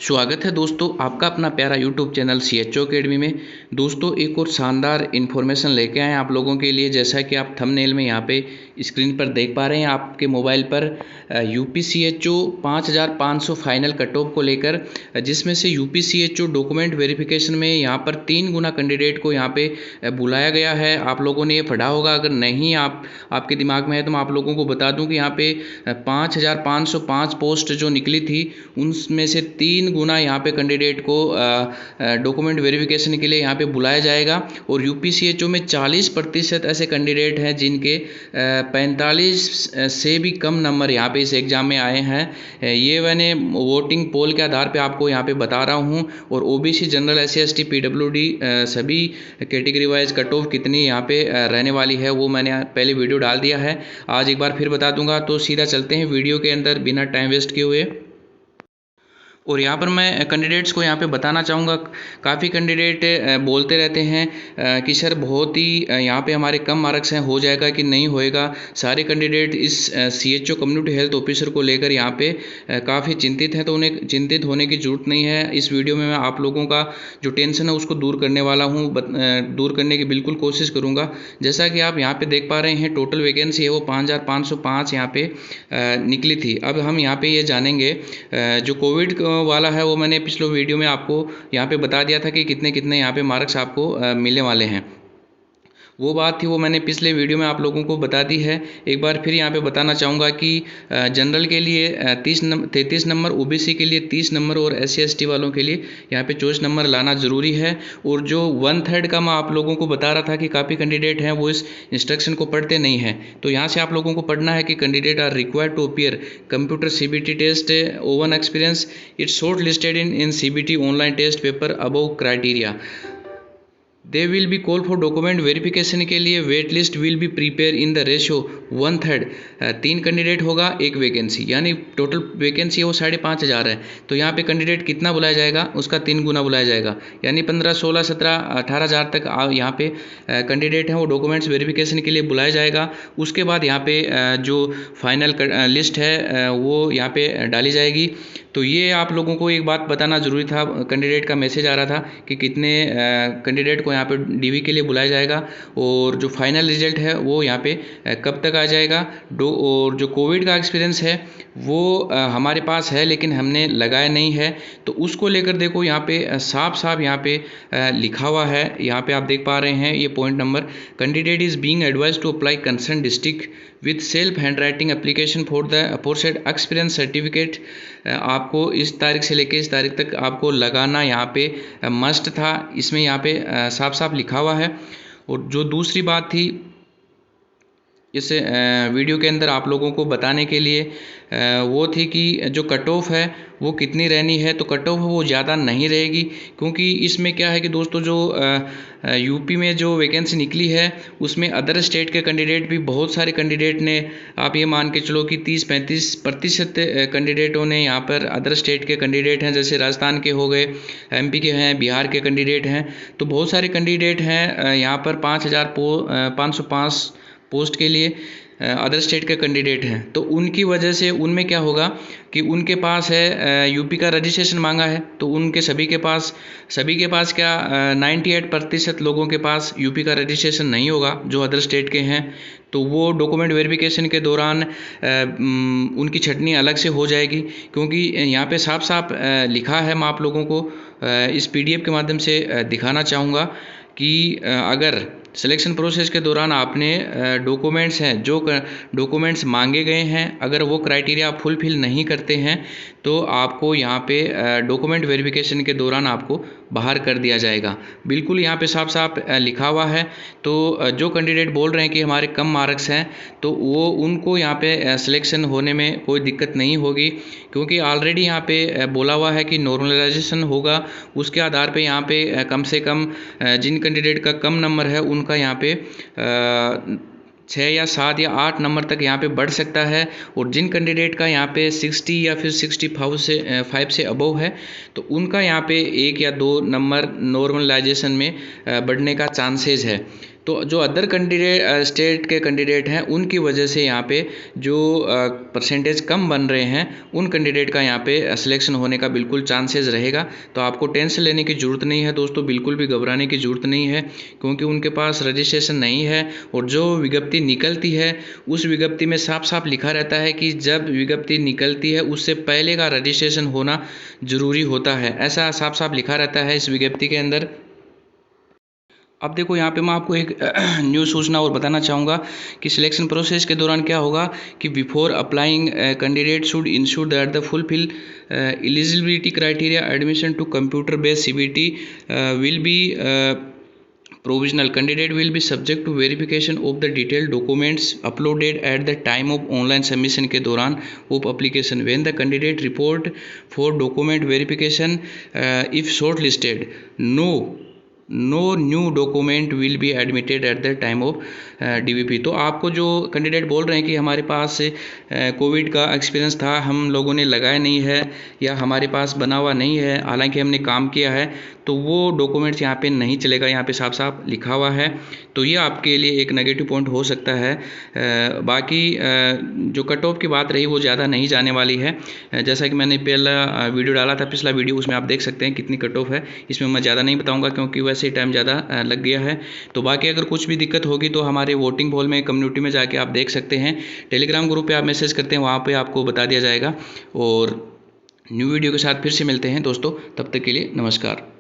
स्वागत है दोस्तों आपका अपना प्यारा यूट्यूब चैनल CHO अकेडमी में। दोस्तों एक और शानदार इन्फॉर्मेशन लेके आए हैं आप लोगों के लिए। जैसा कि आप थंबनेल में यहाँ पे स्क्रीन पर देख पा रहे हैं आपके मोबाइल पर UP CHO 5500 final cut off को लेकर, जिसमें से यूपी CHO डॉक्यूमेंट वेरिफिकेशन में यहाँ पर 3 गुना कैंडिडेट को यहाँ पे बुलाया गया है। आप लोगों ने ये पढ़ा होगा, अगर नहीं आपके दिमाग में है तो मैं आप लोगों को बता दूँ कि यहाँ पे 5505 पोस्ट जो निकली थी उनमें से 3 गुना यहाँ पे कैंडिडेट को डॉक्यूमेंट वेरिफिकेशन के लिए यहाँ पे बुलाया जाएगा। और यूपी CHO में 40% ऐसे कैंडिडेट हैं जिनके 45 से भी कम नंबर यहाँ पे इस एग्ज़ाम में आए हैं। ये मैंने वोटिंग पोल के आधार पे आपको यहाँ पे बता रहा हूँ। और OBC general SC ST PWD सभी कैटेगरी वाइज कट ऑफ कितनी यहाँ पे रहने वाली है वो मैंने पहले वीडियो डाल दिया है, आज एक बार फिर बता दूंगा। तो सीधा चलते हैं वीडियो के अंदर बिना टाइम वेस्ट किए हुए। और यहाँ पर मैं कैंडिडेट्स को यहाँ पे बताना चाहूँगा, काफ़ी कैंडिडेट बोलते रहते हैं कि सर बहुत ही यहाँ पे हमारे कम मार्क्स हैं, हो जाएगा कि नहीं होएगा। सारे कैंडिडेट इस CHO कम्युनिटी हेल्थ ऑफिसर को लेकर यहाँ पे काफ़ी चिंतित हैं, तो उन्हें चिंतित होने की ज़रूरत नहीं है। इस वीडियो में मैं आप लोगों का जो टेंशन है उसको दूर करने वाला हूँ, दूर करने की बिल्कुल कोशिश करूँगा। जैसा कि आप यहाँ पर देख पा रहे हैं, टोटल वैकेंसी है वो 5505 यहाँ पे निकली थी। अब हम यहाँ पे ये जानेंगे, जो कोविड वाला है वो मैंने पिछले वीडियो में आपको यहाँ पे बता दिया था कि कितने कितने यहाँ पे मार्क्स आपको मिलने वाले हैं। वो बात थी वो मैंने पिछले वीडियो में आप लोगों को बता दी है। एक बार फिर यहाँ पे बताना चाहूँगा कि जनरल के लिए 33 नंबर, OBC के लिए 30 नंबर और SC ST वालों के लिए यहाँ पे 24 नंबर लाना ज़रूरी है। और जो 1/3 का मैं आप लोगों को बता रहा था कि काफ़ी कैंडिडेट हैं वो इस इंस्ट्रक्शन को पढ़ते नहीं हैं, तो यहाँ से आप लोगों को पढ़ना है कि candidate are required to appear computer CBT test own experience its short listed in CBT online test paper above criteria. They will be call for document verification के लिए wait list will be prepare in the ratio 1/3। 3 candidate होगा 1 vacancy, यानी total vacancy है वो 5500 है। तो यहाँ पे कैंडिडेट कितना बुलाया जाएगा, उसका 3 गुना बुलाया जाएगा, यानी 15, 16, 17, 18,000 तक यहाँ पे कैंडिडेट हैं वो डॉक्यूमेंट्स वेरिफिकेशन के लिए बुलाया जाएगा। उसके बाद यहाँ पे जो फाइनल लिस्ट है वो यहाँ पे डाली जाएगी। तो ये आप लोगों को एक बात बताना ज़रूरी था, कैंडिडेट का मैसेज आ रहा था कि कितने कैंडिडेट को यहाँ पे DV के लिए बुलाया जाएगा और जो फाइनल रिजल्ट है वो यहाँ पे कब तक आ जाएगा। और जो कोविड का एक्सपीरियंस है वो हमारे पास है लेकिन हमने लगाया नहीं है, तो उसको लेकर देखो यहाँ पे साफ साफ यहाँ पे लिखा हुआ है। यहाँ पे आप देख पा रहे हैं ये point number, candidate is being advise to apply concern district with self handwriting application for set experience certificate. आपको इस तारीख से लेकर इस तारीख तक आपको लगाना यहाँ पे मस्ट था, इसमें यहाँ पे साफ साफ लिखा हुआ है। और जो दूसरी बात थी इस वीडियो के अंदर आप लोगों को बताने के लिए वो थी कि जो कट ऑफ है वो कितनी रहनी है। तो कट ऑफ वो ज़्यादा नहीं रहेगी, क्योंकि इसमें क्या है कि दोस्तों जो यूपी में जो वैकेंसी निकली है उसमें अदर स्टेट के कैंडिडेट भी बहुत सारे कैंडिडेट ने, आप ये मान के चलो कि 30-35% कैंडिडेटों ने यहाँ पर अदर स्टेट के कैंडिडेट हैं, जैसे राजस्थान के हो गए, MP के हैं, बिहार के कैंडिडेट हैं। तो बहुत सारे कैंडिडेट हैं यहाँ पर 5505 पोस्ट के लिए अदर स्टेट के कैंडिडेट हैं। तो उनकी वजह से उनमें क्या होगा कि उनके पास है यूपी का रजिस्ट्रेशन मांगा है, तो उनके सभी के पास क्या 98% लोगों के पास यूपी का रजिस्ट्रेशन नहीं होगा जो अदर स्टेट के हैं। तो वो डॉक्यूमेंट वेरिफिकेशन के दौरान उनकी छटनी अलग से हो जाएगी, क्योंकि यहाँ पे साफ साफ लिखा है। मैं आप लोगों को इस PDF के माध्यम से दिखाना चाहूँगा कि अगर सिलेक्शन प्रोसेस के दौरान आपने डॉक्यूमेंट्स हैं, जो डॉक्यूमेंट्स मांगे गए हैं, अगर वो क्राइटेरिया आप फुलफिल नहीं करते हैं तो आपको यहाँ पे डॉक्यूमेंट वेरिफिकेशन के दौरान आपको बाहर कर दिया जाएगा। बिल्कुल यहाँ पे साफ साफ लिखा हुआ है। तो जो कैंडिडेट बोल रहे हैं कि हमारे कम मार्क्स हैं, तो वो उनको यहाँ पे सिलेक्शन होने में कोई दिक्कत नहीं होगी, क्योंकि ऑलरेडी यहाँ पे बोला हुआ है कि नॉर्मलाइजेशन होगा। उसके आधार पे यहाँ पे कम से कम जिन कैंडिडेट का कम नंबर है उनका यहाँ पे 6 या 7 या 8 नंबर तक यहाँ पे बढ़ सकता है। और जिन कैंडिडेट का यहाँ पे 60 या फिर 65 से अबव है, तो उनका यहाँ पे 1 या 2 नंबर नॉर्मलाइजेशन में बढ़ने का चांसेस है। तो जो अदर कैंडिडेट स्टेट के कैंडिडेट हैं उनकी वजह से यहाँ पे जो परसेंटेज कम बन रहे हैं उन कैंडिडेट का यहाँ पे सिलेक्शन होने का बिल्कुल चांसेस रहेगा। तो आपको टेंशन लेने की ज़रूरत नहीं है दोस्तों, बिल्कुल भी घबराने की ज़रूरत नहीं है, क्योंकि उनके पास रजिस्ट्रेशन नहीं है। और जो विज्ञप्ति निकलती है उस विज्ञप्ति में साफ साफ लिखा रहता है कि जब विज्ञप्ति निकलती है उससे पहले का रजिस्ट्रेशन होना ज़रूरी होता है, ऐसा साफ साफ लिखा रहता है इस विज्ञप्ति के अंदर। अब देखो यहाँ पे मैं आपको एक न्यू सूचना और बताना चाहूँगा कि सिलेक्शन प्रोसेस के दौरान क्या होगा कि before applying candidate should ensure that the fulfill eligibility criteria admission to computer based CBT will be provisional candidate will be subject to verification of the detailed documents uploaded at the time of online submission के दौरान of application when the candidate report for document verification if shortlisted no new document will be admitted at the time of DVP। तो आपको जो candidate बोल रहे हैं कि हमारे पास कोविड का एक्सपीरियंस था, हम लोगों ने लगाया नहीं है या हमारे पास बना हुआ नहीं है, हालांकि हमने काम किया है, तो वो डॉक्यूमेंट्स यहाँ पे नहीं चलेगा, यहाँ पे साफ साफ लिखा हुआ है। तो ये आपके लिए एक नेगेटिव पॉइंट हो सकता है। बाकी जो कट ऑफ की बात रही वो ज़्यादा नहीं जाने वाली है। जैसा कि मैंने पहला वीडियो डाला था, पिछला वीडियो, उसमें आप देख सकते हैं कितनी कट ऑफ है। इसमें मैं ज़्यादा नहीं बताऊँगा क्योंकि वैसे ही टाइम ज़्यादा लग गया है। तो बाकी अगर कुछ भी दिक्कत होगी तो हमारे वोटिंग हॉल में कम्युनिटी में जाके आप देख सकते हैं, टेलीग्राम ग्रुप पे आप मैसेज करते हैं, वहाँ पे आपको बता दिया जाएगा। और न्यू वीडियो के साथ फिर से मिलते हैं दोस्तों, तब तक के लिए नमस्कार।